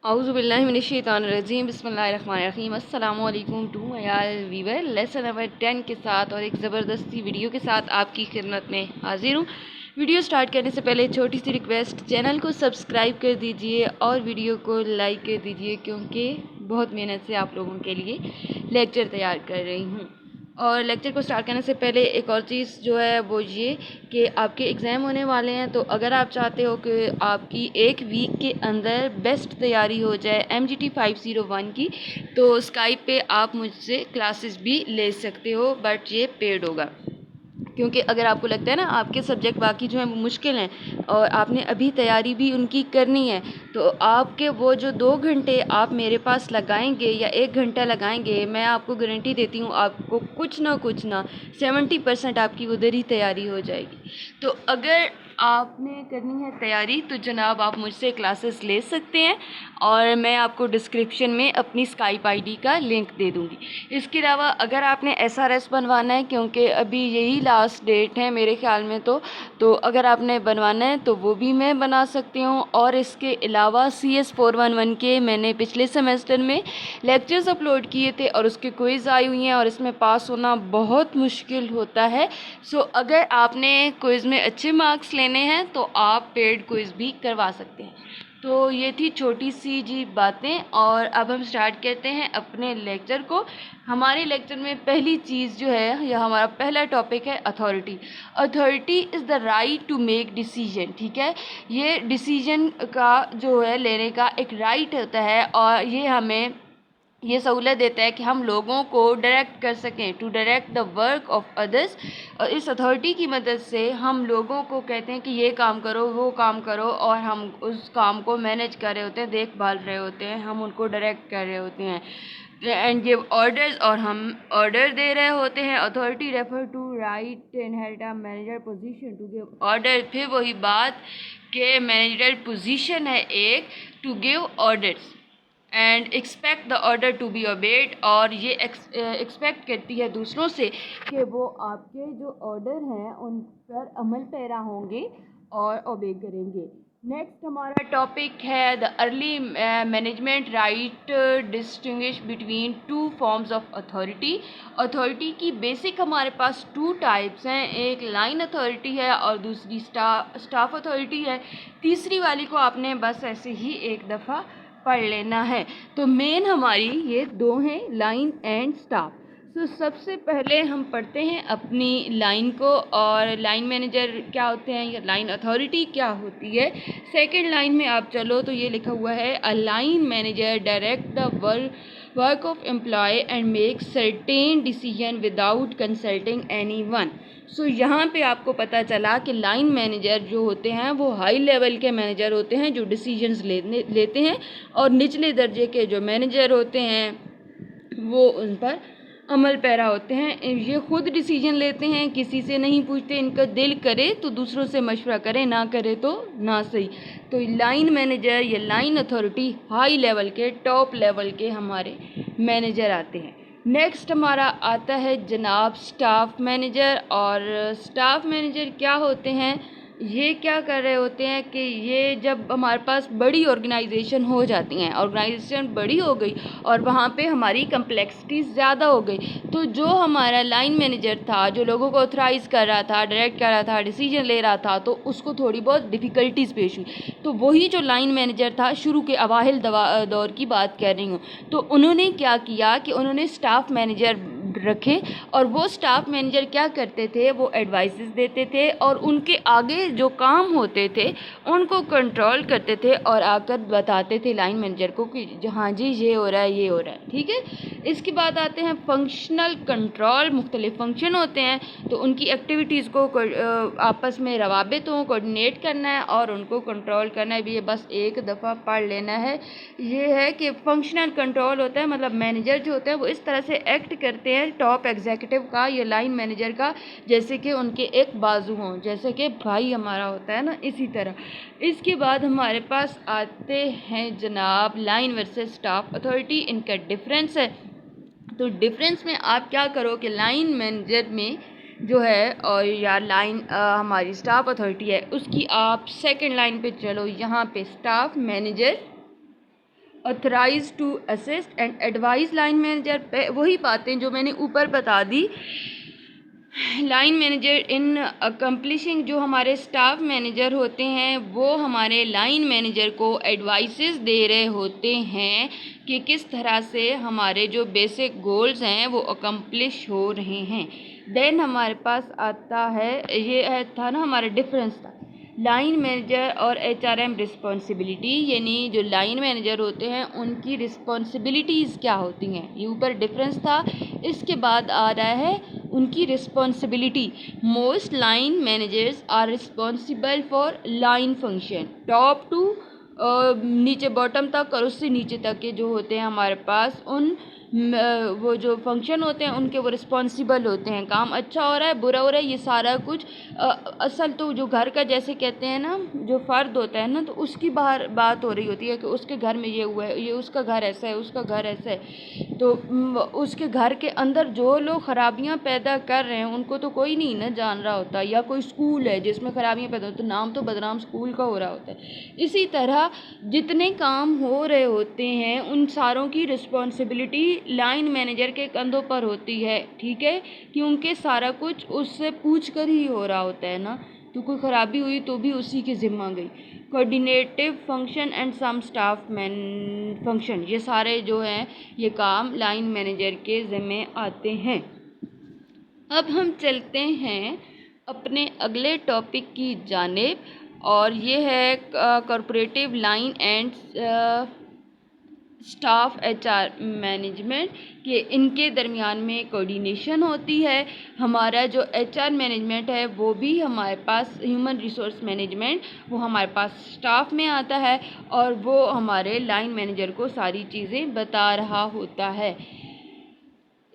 औज़ुबिल्लाहिमिनश्शैतानिर्रजीम बिस्मिल्लाहिर्रहमानिर्रहीम अस्सलामु अलैकुम to my viewer lesson number 10 के साथ और एक ज़बरदस्ती वीडियो के साथ आपकी खिदमत में हाजिर हूँ। वीडियो स्टार्ट करने से पहले छोटी सी रिक्वेस्ट, चैनल को सब्सक्राइब कर दीजिए और वीडियो को लाइक कर दीजिए क्योंकि बहुत मेहनत से आप लोगों के लिए लेक्चर तैयार कर रही हूँ। और लेक्चर को स्टार्ट करने से पहले एक और चीज़ जो है वो ये कि आपके एग्ज़ाम होने वाले हैं, तो अगर आप चाहते हो कि आपकी एक वीक के अंदर बेस्ट तैयारी हो जाए MGT 501 की, तो स्काइप पे आप मुझसे क्लासेस भी ले सकते हो, बट ये पेड होगा। क्योंकि अगर आपको लगता है ना आपके सब्जेक्ट बाकी जो हैं वो मुश्किल हैं और आपने अभी तैयारी भी उनकी करनी है, तो आपके वो जो 2 घंटे आप मेरे पास लगाएंगे या 1 घंटा लगाएंगे, मैं आपको गारंटी देती हूँ आपको कुछ ना 70% आपकी उधर ही तैयारी हो जाएगी। तो अगर आपने करनी है तैयारी तो जनाब आप मुझसे क्लासेस ले सकते हैं और मैं आपको डिस्क्रिप्शन में अपनी स्काइप आईडी का लिंक दे दूँगी। इसके अलावा अगर आपने SRS बनवाना है, क्योंकि अभी यही लास्ट डेट है मेरे ख्याल में, तो अगर आपने बनवाना है तो वो भी मैं बना सकती हूँ। और इसके अलावा CS 411 के मैंने पिछले सेमेस्टर में लेक्चर्स अपलोड किए थे और उसके क्विज़ आई हुई हैं और इसमें पास होना बहुत मुश्किल होता है। सो अगर आपने क्विज़ में अच्छे मार्क्स लेने हैं तो आप पेड क्विज़ भी करवा सकते हैं। तो ये थी छोटी सी जी बातें और अब हम स्टार्ट करते हैं अपने लेक्चर को। हमारे लेक्चर में पहली चीज़ जो है, यह हमारा पहला टॉपिक है authority. Authority is the right to make decision. ठीक है, ये डिसीजन का जो है लेने का एक राइट होता है और ये हमें ये सहूलत देता है कि हम लोगों को डायरेक्ट कर सकें, to direct the work of others. और इस अथॉरिटी की मदद से हम लोगों को कहते हैं कि ये काम करो वो काम करो और हम उस काम को मैनेज कर रहे होते हैं, देखभाल रहे होते हैं, हम उनको डायरेक्ट कर रहे होते हैं एंड गिव ऑर्डर्स, और हम ऑर्डर दे रहे होते हैं। Authority refer to right inherit a manager position to give order. फिर वही बात कि मैनेजर पोजीशन है एक, to give orders and expect the order to be obeyed, और ये एक्सपेक्ट करती है दूसरों से कि वो आपके जो ऑर्डर हैं उन पर अमल पैरा होंगे और ओबे करेंगे। नेक्स्ट हमारा टॉपिक है the early management right distinguish between two forms of authority. Authority की बेसिक हमारे पास 2 टाइप्स हैं, एक लाइन अथॉरिटी है और दूसरी स्टाफ अथॉरिटी है। तीसरी वाली को आपने बस ऐसे ही एक दफ़ा पढ़ लेना है। तो मेन हमारी ये 2 हैं, लाइन एंड स्टाफ। तो सबसे पहले हम पढ़ते हैं अपनी लाइन को, और लाइन मैनेजर क्या होते हैं या लाइन अथॉरिटी क्या होती है। सेकंड लाइन में आप चलो तो ये लिखा हुआ है a line manager direct the work of employ and make certain decision without consulting anyone. So यहाँ पे आपको पता चला कि लाइन मैनेजर जो होते हैं वो हाई लेवल के मैनेजर होते हैं जो डिसीजंस लेते हैं, और निचले दर्जे के जो मैनेजर होते हैं वो उन पर अमल पैरा होते हैं। ये खुद डिसीजन लेते हैं, किसी से नहीं पूछते, इनका दिल करे तो दूसरों से मशवरा करें, ना करे तो ना सही। तो लाइन मैनेजर या लाइन अथॉरिटी हाई लेवल के, टॉप लेवल के हमारे मैनेजर आते हैं। नेक्स्ट हमारा आता है जनाब स्टाफ मैनेजर। और स्टाफ मैनेजर क्या होते हैं, ये क्या कर रहे होते हैं कि ये जब हमारे पास बड़ी ऑर्गेनाइजेशन हो जाती हैं, ऑर्गेनाइजेशन बड़ी हो गई और वहाँ पे हमारी कम्प्लेक्सिटी ज़्यादा हो गई, तो जो हमारा लाइन मैनेजर था जो लोगों को ऑथराइज़ कर रहा था, डायरेक्ट कर रहा था, डिसीजन ले रहा था, तो उसको थोड़ी बहुत डिफ़िकल्टीज़ पेश हुई। तो वही जो लाइन मैनेजर था, शुरू के अवाहिल दौर की बात कर रही हूँ, तो उन्होंने क्या किया कि उन्होंने स्टाफ मैनेजर रखे, और वो स्टाफ मैनेजर क्या करते थे, वो एडवाइसेस देते थे और उनके आगे जो काम होते थे उनको कंट्रोल करते थे और आकर बताते थे लाइन मैनेजर को कि हाँ जी ये हो रहा है, ये हो रहा है। ठीक है, इसके बाद आते हैं फंक्शनल कंट्रोल। मुख्तलिफ फंक्शन होते हैं तो उनकी एक्टिविटीज़ को आपस में रवाबित हो कोऑर्डिनेट करना है और उनको कंट्रोल करना है भी। ये बस एक दफ़ा पढ़ लेना है। ये है कि फंक्शनल कंट्रोल होता है मतलब मैनेजर जो होते हैं वो इस तरह से एक्ट करते हैं टॉप एग्जीक्यूटिव का या लाइन मैनेजर का, जैसे कि उनके एक बाजू हों, जैसे कि भाई हमारा होता है ना, इसी तरह। इसके बाद हमारे पास आते हैं जनाब लाइन वर्सेस स्टाफ अथॉरिटी। इनका डिफरेंस है। तो डिफरेंस में आप क्या करो कि लाइन मैनेजर में जो है और या लाइन हमारी स्टाफ अथॉरिटी है उसकी आप सेकंड लाइन पे चलो। यहाँ पे staff manager authorize to assist and advise line manager, वही बातें जो मैंने ऊपर बता दी। लाइन मैनेजर इन अकम्पलिशिंग, जो हमारे स्टाफ मैनेजर होते हैं वो हमारे लाइन मैनेजर को एडवाइसेस दे रहे होते हैं कि किस तरह से हमारे जो बेसिक गोल्स हैं वो अकम्पलिश हो रहे हैं। देन हमारे पास आता है, ये था ना हमारा डिफरेंस था लाइन मैनेजर और एचआरएम रिस्पॉन्सिबिलिटी, यानी जो लाइन मैनेजर होते हैं उनकी रिस्पॉन्सिबिलिटीज़ क्या होती हैं, ये ऊपर डिफरेंस था। इसके बाद आ रहा है उनकी responsibility. Most line managers are responsible for line function top to नीचे बॉटम तक और उससे नीचे तक के जो होते हैं हमारे पास उन वो जो फंक्शन होते हैं उनके वो रिस्पॉन्सिबल होते हैं। काम अच्छा हो रहा है बुरा हो रहा है ये सारा कुछ असल तो जो घर का जैसे कहते हैं ना जो फ़र्द होता है ना, तो उसकी बाहर बात हो रही होती है कि उसके घर में ये हुआ है, ये उसका घर ऐसा है, उसका घर ऐसा है। तो उसके घर के अंदर जो लोग ख़राबियाँ पैदा कर रहे हैं उनको तो कोई नहीं ना जान रहा होता, या कोई स्कूल है जिसमें ख़राबियाँ पैदा होती तो नाम तो बदनाम स्कूल का हो रहा होता है। इसी तरह जितने काम हो रहे होते हैं उन सारों की रिस्पॉन्सिबिलिटी लाइन मैनेजर के कंधों पर होती है, ठीक है, क्योंकि सारा कुछ उससे पूछ कर ही हो रहा होता है ना। तो कोई ख़राबी हुई तो भी उसी की ज़िम्मा गई। Coordinative function and some staff function, ये सारे जो हैं ये काम लाइन मैनेजर के ज़िम्मे आते हैं। अब हम चलते हैं अपने अगले टॉपिक की जानिब और ये है corporative line and staff HR management, कि इनके दरमियान में कोऑर्डिनेशन होती है। हमारा जो एचआर मैनेजमेंट है वो भी हमारे पास ह्यूमन रिसोर्स मैनेजमेंट वो हमारे पास स्टाफ में आता है और वो हमारे लाइन मैनेजर को सारी चीज़ें बता रहा होता है।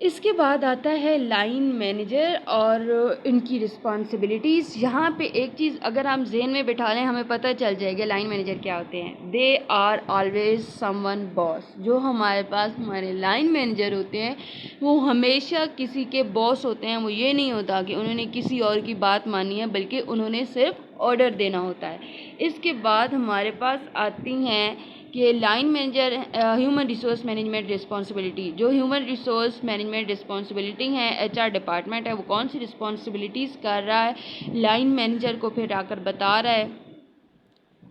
इसके बाद आता है लाइन मैनेजर और इनकी रिस्पॉन्सिबिलिटीज़। यहाँ पे एक चीज़ अगर हम ज़हन में बिठा लें हमें पता चल जाएगा लाइन मैनेजर क्या होते हैं। They are always someone boss. जो हमारे पास हमारे लाइन मैनेजर होते हैं वो हमेशा किसी के बॉस होते हैं। वो ये नहीं होता कि उन्होंने किसी और की बात मानी है, बल्कि उन्होंने सिर्फ ऑर्डर देना होता है। इसके बाद हमारे पास आती हैं कि line manager human resource management responsibility. जो ह्यूमन रिसोर्स मैनेजमेंट रिस्पॉन्सिबिलिटी है एचआर डिपार्टमेंट है वो कौन सी रिस्पॉन्सिबिलिटीज़ कर रहा है, लाइन मैनेजर को फिर आकर बता रहा है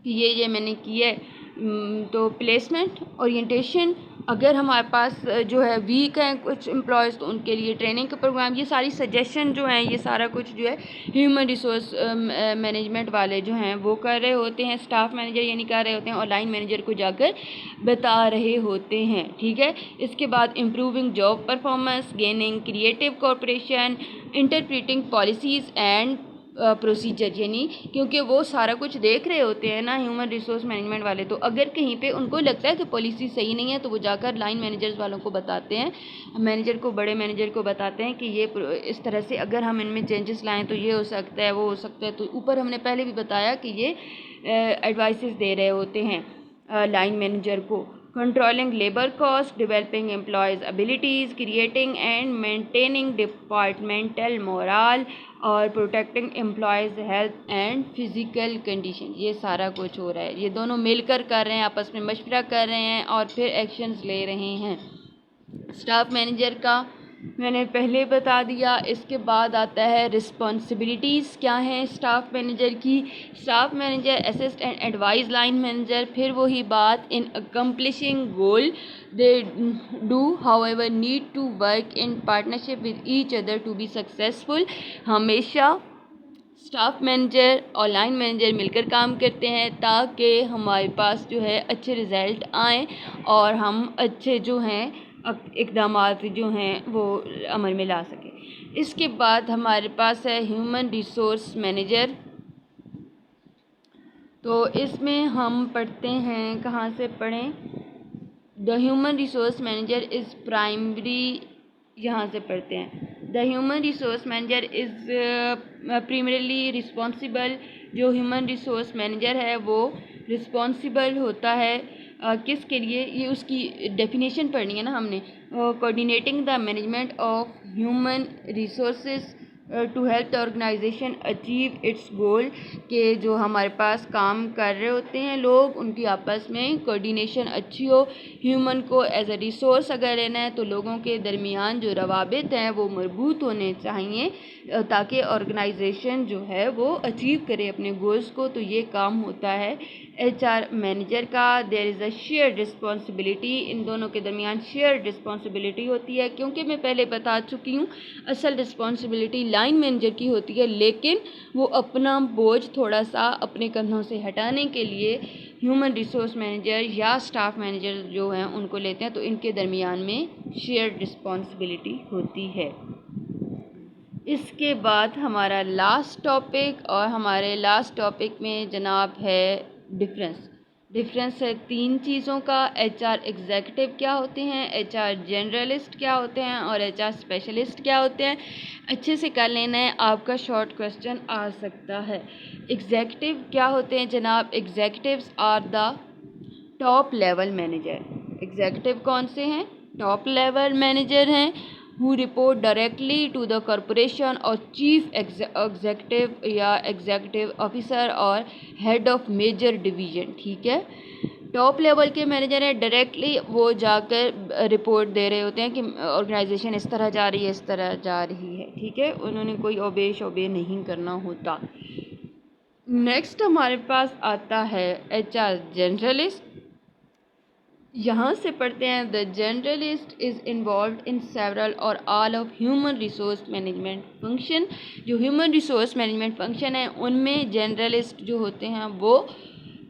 कि ये मैंने की है। तो प्लेसमेंट ओरिएंटेशन, अगर हमारे पास जो है वीक हैं कुछ एम्प्लॉयज़ तो उनके लिए ट्रेनिंग का प्रोग्राम, ये सारी सजेशन जो हैं ये सारा कुछ जो है ह्यूमन रिसोर्स मैनेजमेंट वाले जो हैं वो कर रहे होते हैं, स्टाफ मैनेजर यानी कर रहे होते हैं और लाइन मैनेजर को जाकर बता रहे होते हैं, ठीक है। इसके बाद improving job performance, gaining creative corporation, interpreting policies and procedure, यानी क्योंकि वो सारा कुछ देख रहे होते हैं ना ह्यूमन रिसोर्स मैनेजमेंट वाले, तो अगर कहीं पे उनको लगता है कि पॉलिसी सही नहीं है तो वो जाकर लाइन मैनेजर्स वालों को बताते हैं, मैनेजर को, बड़े मैनेजर को बताते हैं कि ये इस तरह से अगर हम इनमें चेंजेस लाएं तो ये हो सकता है वो हो सकता है। तो ऊपर हमने पहले भी बताया कि ये एडवाइसेस दे रहे होते हैं लाइन मैनेजर को। Controlling labour cost, developing employees abilities, creating and maintaining departmental morale और protecting employees health and physical condition, ये सारा कुछ हो रहा है। ये दोनों मिलकर कर रहे हैं, आपस में मशवरा कर रहे हैं और फिर एक्शंस ले रहे हैं। स्टाफ मैनेजर का मैंने पहले बता दिया। इसके बाद आता है रिस्पॉन्सिबिलिटीज़ क्या हैं स्टाफ मैनेजर की। Staff manager assist and advise line manager, फिर वही बात, in accomplishing goal they do however need to work in partnership with each other to be successful. हमेशा स्टाफ मैनेजर और लाइन मैनेजर मिलकर काम करते हैं ताकि हमारे पास जो है अच्छे रिज़ल्ट आएँ और हम अच्छे जो हैं इक़दामात जो हैं वो अमल में ला सकें। इसके बाद हमारे पास है ह्यूमन रिसोर्स मैनेजर। तो इसमें हम पढ़ते हैं, कहाँ से पढ़ें, the human resource manager is primary, यहाँ से पढ़ते हैं। The human resource manager is primarily responsible. जो ह्यूमन रिसोर्स मैनेजर है वो रिस्पॉन्सिबल होता है किसके लिए, ये उसकी डेफिनेशन पढ़नी है ना हमने। Coordinating the management of human resources to help the organisation achieve its goal, के जो हमारे पास काम कर रहे होते हैं लोग, उनकी आपस में कोऑर्डिनेशन अच्छी हो। ह्यूमन को एज अ रिसोर्स अगर लेना है तो लोगों के दरमियान जो रवाबित हैं वो मजबूत होने चाहिए ताकि ऑर्गेनाइजेशन जो है वो अचीव करे अपने गोल्स को। तो ये काम होता है एचआर मैनेजर का। There is a share responsibility, इन दोनों के दरमियान शेयर रिस्पॉन्सिबिलिटी होती है, क्योंकि मैं पहले बता चुकी हूँ असल रिस्पॉन्सिबिलिटी लाइन मैनेजर की होती है, लेकिन वो अपना बोझ थोड़ा सा अपने कंधों से हटाने के लिए ह्यूमन रिसोर्स मैनेजर या स्टाफ मैनेजर जो हैं उनको लेते हैं। तो इनके दरमियान में शेयर रिस्पॉन्सिबिलिटी होती है। इसके बाद हमारा लास्ट टॉपिक, और हमारे लास्ट टॉपिक में जनाब है डिफरेंस। डिफरेंस है 3 चीज़ों का। एचआर एग्जेक्टिव क्या होते हैं, एचआर जनरलिस्ट क्या होते हैं, और एचआर स्पेशलिस्ट क्या होते हैं। अच्छे से कर लेना है, आपका शॉर्ट क्वेश्चन आ सकता है। एग्जेक्टिव क्या होते हैं जनाब, executives are the top level manager. Executive कौन से हैं, टॉप लेवल मैनेजर हैं who report directly to the corporation और चीफ एग्जेक्टिव या एग्जेक्टिव ऑफिसर और हेड ऑफ मेजर डिवीज़न। ठीक है, टॉप लेवल के मैनेजर हैं, डायरेक्टली वो जाकर रिपोर्ट दे रहे होते हैं कि ऑर्गेनाइजेशन इस तरह जा रही है, इस तरह जा रही है। ठीक है, उन्होंने कोई ओबे नहीं करना होता। नेक्स्ट हमारे पास आता है एचआर जनरलिस्ट। यहाँ से पढ़ते हैं the journalist is involve in several or all of human resource management function. जो ह्यूमन रिसोर्स मैनेजमेंट फंक्शन है उनमें जर्नलिस्ट जो होते हैं वो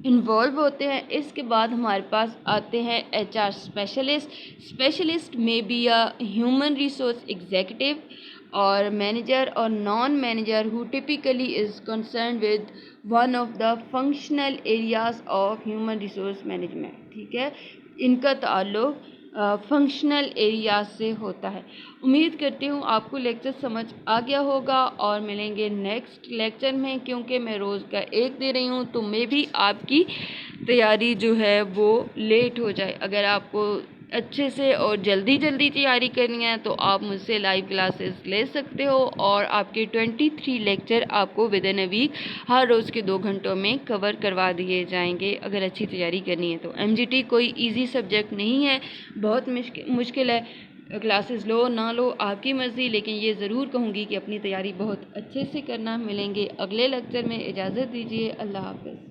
इन्वॉल्व होते हैं। इसके बाद हमारे पास आते हैं एचआर स्पेशलिस्ट। स्पेशलिस्ट में be a human resource executive और मैनेजर और non manager who typically is concern with one of the functional areas of human resource management. ठीक है, इनका ताल्लुक फंक्शनल एरिया से होता है। उम्मीद करती हूँ आपको लेक्चर समझ आ गया होगा, और मिलेंगे नेक्स्ट लेक्चर में। क्योंकि मैं रोज़ का एक दे रही हूँ तो मे भी आपकी तैयारी जो है वो लेट हो जाए। अगर आपको अच्छे से और जल्दी तैयारी करनी है तो आप मुझसे लाइव क्लासेस ले सकते हो, और आपके 23 लेक्चर आपको विद इन अ वीक हर रोज़ के 2 घंटों में कवर करवा दिए जाएंगे अगर अच्छी तैयारी करनी है तो। एमजीटी कोई इजी सब्जेक्ट नहीं है, बहुत मुश्किल है। क्लासेस लो ना लो आपकी मर्ज़ी, लेकिन ये ज़रूर कहूँगी कि अपनी तैयारी बहुत अच्छे से करना। मिलेंगे अगले लेक्चर में, इजाज़त दीजिए, अल्लाह हाफ़िज़।